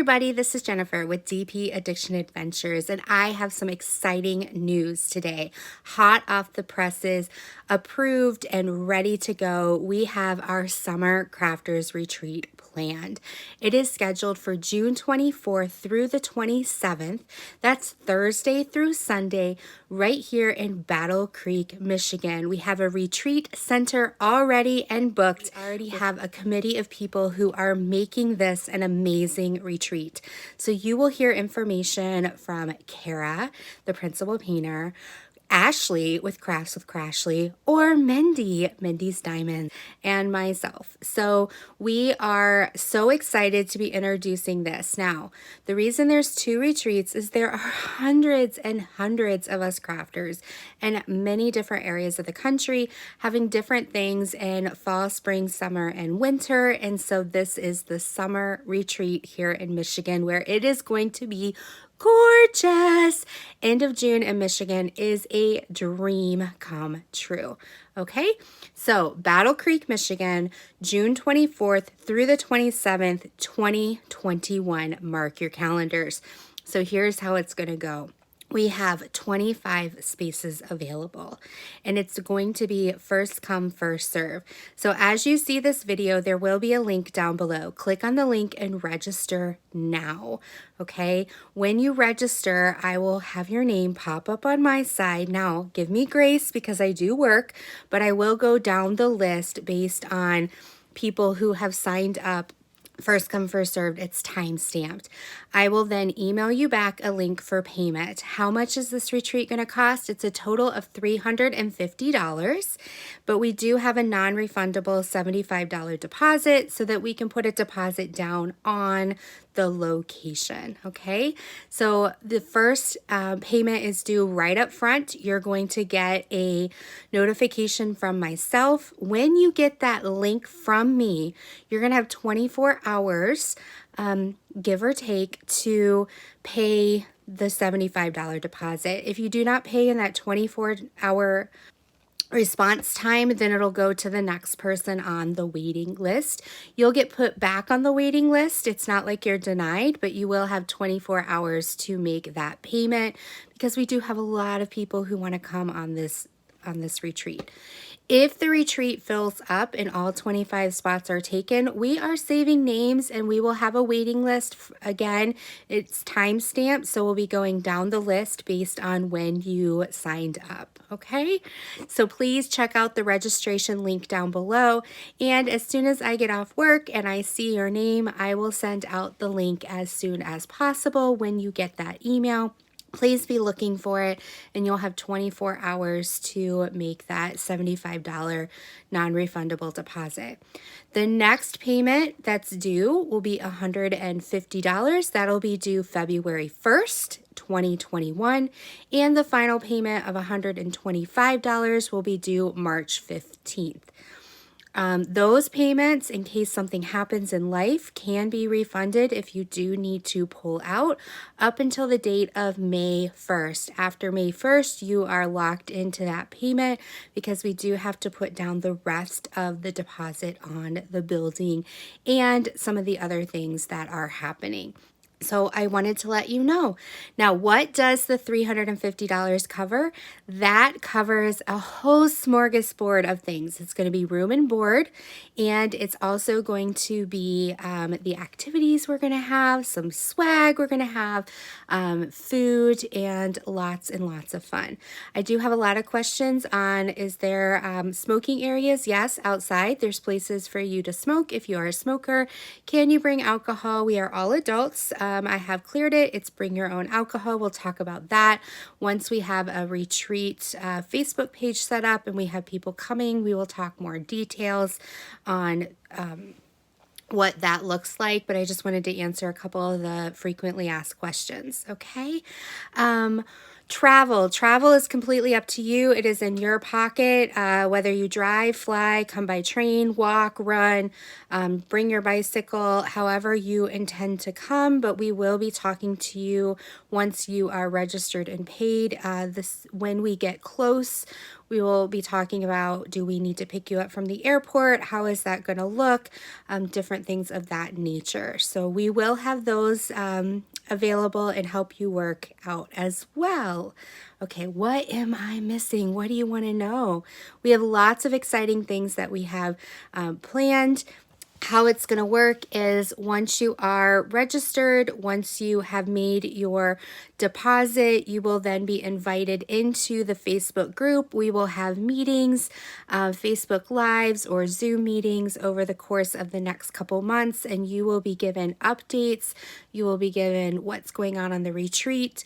everybody, this is Jennifer with DP Addiction Adventures, and I have some exciting news today. Hot off the presses, approved and ready to go. We have our Summer Crafters Retreat planned. It is scheduled for June 24th through the 27th. That's Thursday through Sunday, right here in Battlecreek, Michigan. We have a retreat center already and booked. We already have a committee of people who are making this an amazing retreat. So you will hear information from Kara, the principal painter, Ashley with Crafts with Crashly, or Mindy's Diamonds, and myself. So we are so excited to be introducing this. Now, the reason there's 2 retreats is there are hundreds and hundreds of us crafters in many different areas of the country having different things in fall, spring, summer, and winter. And so this is the summer retreat here in Michigan, where it is going to be gorgeous. End of June in Michigan is a dream come true. Okay, so Battlecreek, Michigan, June 24th through the 27th, 2021. Mark your calendars. So here's how it's going to go. We have 25 spaces available, and it's going to be first come, first serve. So as you see this video, there will be a link down below. Click on the link and register now, okay? When you register, I will have your name pop up on my side. Now, give me grace because I do work, but I will go down the list based on people who have signed up. First come, first served, it's time stamped. I will then email you back a link for payment. How much is this retreat going to cost? It's a total of $350, but we do have a non-refundable $75 deposit so that we can put a deposit down on the location, okay? So the first payment is due right up front. You're going to get a notification from myself. When you get that link from me, you're going to have 24 hours, give or take, to pay the $75 deposit. If you do not pay in that 24-hour response time, then it'll go to the next person on the waiting list. You'll get put back on the waiting list. It's not like you're denied, but you will have 24 hours to make that payment because we do have a lot of people who want to come on this retreat. If the retreat fills up and all 25 spots are taken, we are saving names and we will have a waiting list. Again, it's time stamped, so we'll be going down the list based on when you signed up, okay? So please check out the registration link down below, and as soon as I get off work and I see your name, I will send out the link as soon as possible. When you get that email, please be looking for it, and you'll have 24 hours to make that $75 non-refundable deposit. The next payment that's due will be $150. That'll be due February 1st, 2021, and the final payment of $125 will be due March 15th. Those payments, in case something happens in life, can be refunded if you do need to pull out up until the date of May 1st. After May 1st, you are locked into that payment because we do have to put down the rest of the deposit on the building and some of the other things that are happening. So I wanted to let you know. Now, what does the $350 cover? That covers a whole smorgasbord of things. It's going to be room and board, and it's also going to be the activities we're going to have, some swag we're going to have, food, and lots of fun. I do have a lot of questions on, is there smoking areas? Yes, outside. There's places for you to smoke if you are a smoker. Can you bring alcohol? We are all adults. I have cleared it. It's bring your own alcohol. We'll talk about that once we have a retreat Facebook page set up and we have people coming. We will talk more details on what that looks like, but I just wanted to answer a couple of the frequently asked questions, okay? Travel is completely up to you. It is in your pocket, whether you drive, fly, come by train, walk, run, bring your bicycle, however you intend to come. But we will be talking to you once you are registered and paid. When we get close, we will be talking about, do we need to pick you up from the airport? How is that going to look? Different things of that nature. So we will have those available and help you work out as well. Okay, what am I missing? What do you want to know? We have lots of exciting things that we have planned. How it's going to work is once you are registered, once you have made your deposit, you will then be invited into the Facebook group. We will have meetings, Facebook Lives or Zoom meetings over the course of the next couple months, and you will be given updates. You will be given what's going on the retreat.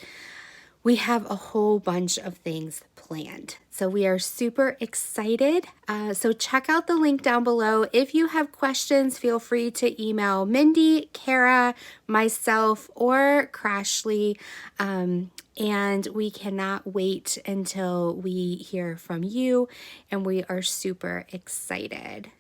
We have a whole bunch of things planned. So we are super excited. So check out the link down below. If you have questions, feel free to email Mindy, Kara, myself, or Crashly. And we cannot wait until we hear from you. And we are super excited.